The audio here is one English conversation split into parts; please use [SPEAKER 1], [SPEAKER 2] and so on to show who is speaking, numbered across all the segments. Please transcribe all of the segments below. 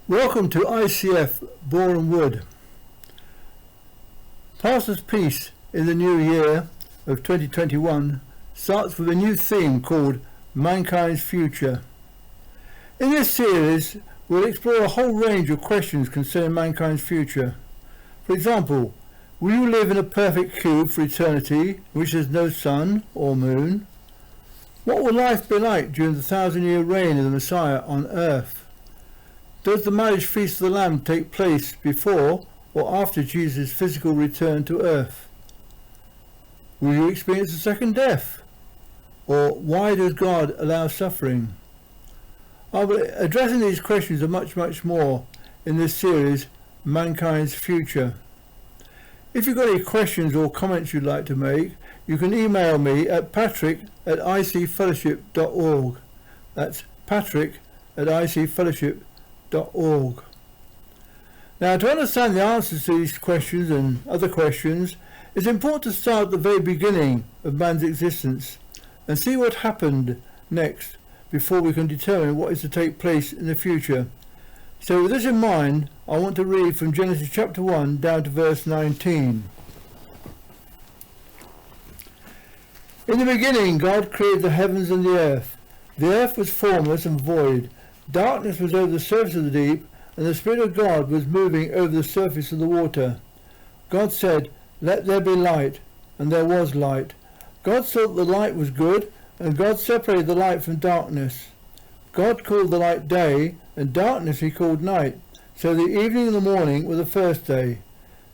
[SPEAKER 1] Welcome to ICF Borehamwood. Pastor's Peace in the new year of 2021 starts with a new theme called Mankind's Future. In this series, we'll explore a whole range of questions concerning mankind's future. For example, will you live in a perfect cube for eternity, in which there's no sun or moon? What will life be like during the 1,000-year reign of the Messiah on earth? Does the marriage feast of the Lamb take place before or after Jesus' physical return to earth? Will you experience a second death? Or why does God allow suffering? I'll be addressing these questions and much more in this series, Mankind's Future. If you've got any questions or comments you'd like to make, you can email me at patrick@icfellowship.org. That's patrick@icfellowship.org. Now, to understand the answers to these questions and other questions, it's important to start at the very beginning of man's existence and see what happened next before we can determine what is to take place in the future. So with this in mind, I want to read from Genesis chapter 1 down to verse 19. In the beginning God created the heavens and the earth. The earth was formless and void. Darkness was over the surface of the deep, and the Spirit of God was moving over the surface of the water. God said, "Let there be light," and there was light. God saw that the light was good, and God separated the light from darkness. God called the light day, and darkness he called night. So the evening and the morning were the first day.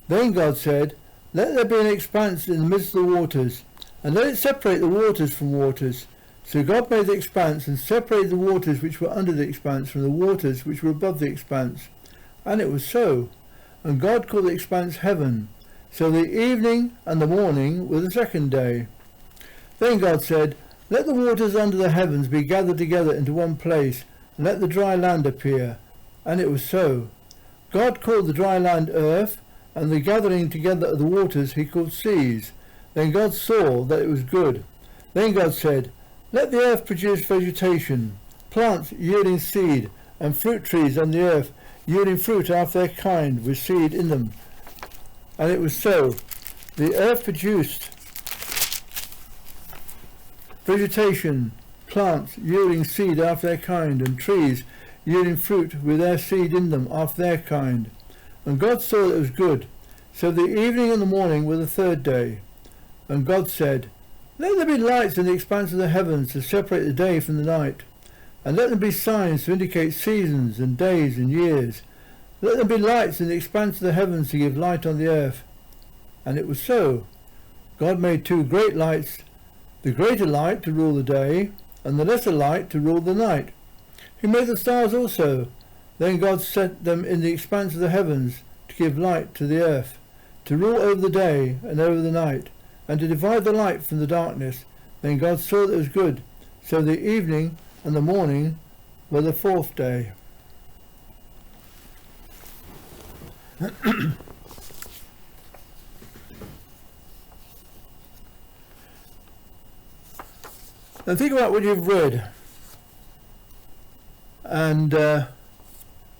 [SPEAKER 1] Then God said, "Let there be an expanse in the midst of the waters, and let it separate the waters from waters." So God made the expanse and separated the waters which were under the expanse from the waters which were above the expanse. And it was so. And God called the expanse heaven. So the evening and the morning were the second day. Then God said, "Let the waters under the heavens be gathered together into one place, and let the dry land appear." And it was so. God called the dry land earth, and the gathering together of the waters he called seas. Then God saw that it was good. Then God said, "Let the earth produce vegetation, plants yielding seed, and fruit trees on the earth, yielding fruit after their kind, with seed in them." And it was so. The earth produced vegetation, plants yielding seed after their kind, and trees yielding fruit with their seed in them after their kind. And God saw that it was good. So the evening and the morning were the third day. And God said, "Let there be lights in the expanse of the heavens to separate the day from the night, and let them be signs to indicate seasons and days and years. Let them be lights in the expanse of the heavens to give light on the earth." And it was so. God made two great lights, the greater light to rule the day, and the lesser light to rule the night. He made the stars also. Then God set them in the expanse of the heavens to give light to the earth, to rule over the day and over the night, and to divide the light from the darkness. Then God saw that it was good. So the evening and the morning were the fourth day. Now think about what you've read, and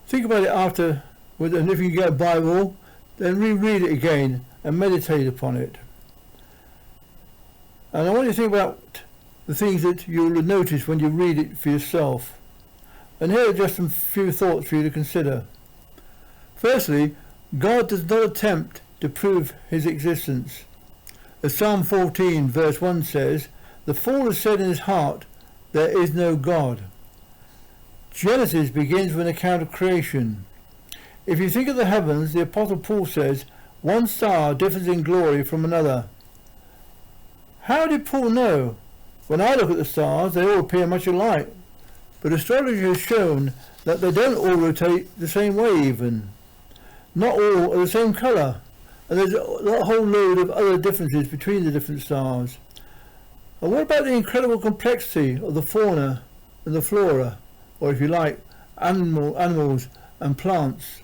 [SPEAKER 1] think about it after, and if you get a Bible, then reread it again and meditate upon it. And I want you to think about the things that you'll notice when you read it for yourself. And here are just some few thoughts for you to consider. Firstly, God does not attempt to prove his existence. As Psalm 14 verse 1 says, "The fool has said in his heart, there is no God." Genesis begins with an account of creation. If you think of the heavens, the Apostle Paul says, "One star differs in glory from another." How did Paul know? When I look at the stars, they all appear much alike. But astrology has shown that they don't all rotate the same way even. Not all are the same colour. And there's a whole load of other differences between the different stars. And what about the incredible complexity of the fauna and the flora? Or if you like, animals and plants.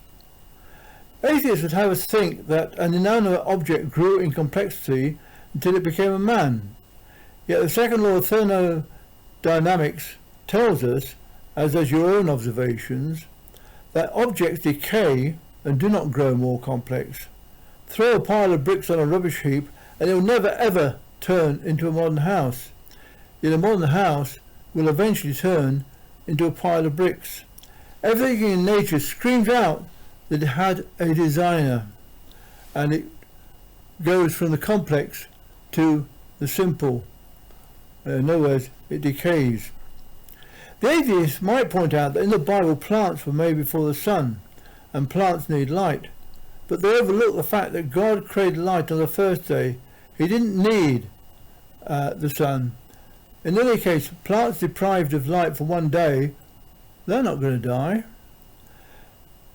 [SPEAKER 1] Atheists would have us think that an inanimate object grew in complexity until it became a man. Yet the second law of thermodynamics tells us, as does your own observations, that objects decay and do not grow more complex. Throw a pile of bricks on a rubbish heap and it will never ever turn into a modern house. Yet a modern house will eventually turn into a pile of bricks. Everything in nature screams out that it had a designer, and it goes from the complex to the simple. In other words, it decays. The atheist might point out that in the Bible plants were made before the sun, and plants need light, but they overlook the fact that God created light on the first day. He didn't need the sun. In any case, plants deprived of light for one day, they're not going to die.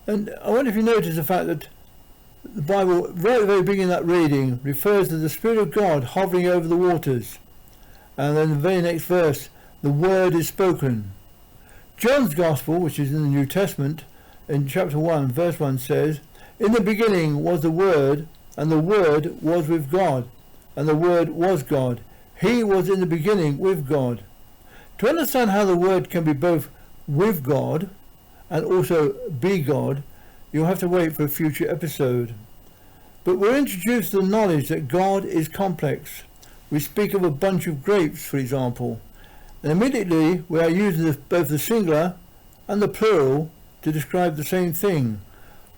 [SPEAKER 1] And I wonder if you notice the fact that the Bible, right at the very beginning of that reading, refers to the Spirit of God hovering over the waters. And then the very next verse, the word is spoken. John's Gospel, which is in the New Testament, in chapter 1, verse 1 says, "In the beginning was the Word, and the Word was with God, and the Word was God. He was in the beginning with God." To understand how the Word can be both with God and also be God, you'll have to wait for a future episode. But we're introduced to the knowledge that God is complex. We speak of a bunch of grapes, for example, and immediately we are using both the singular and the plural to describe the same thing.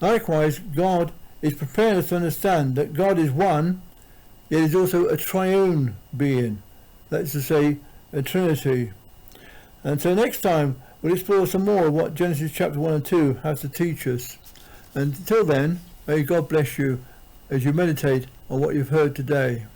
[SPEAKER 1] Likewise, God is preparing us to understand that God is one, yet is also a triune being. That is to say, a Trinity. And so next time we'll explore some more of what Genesis chapter 1 and 2 has to teach us. And until then, may God bless you as you meditate on what you've heard today.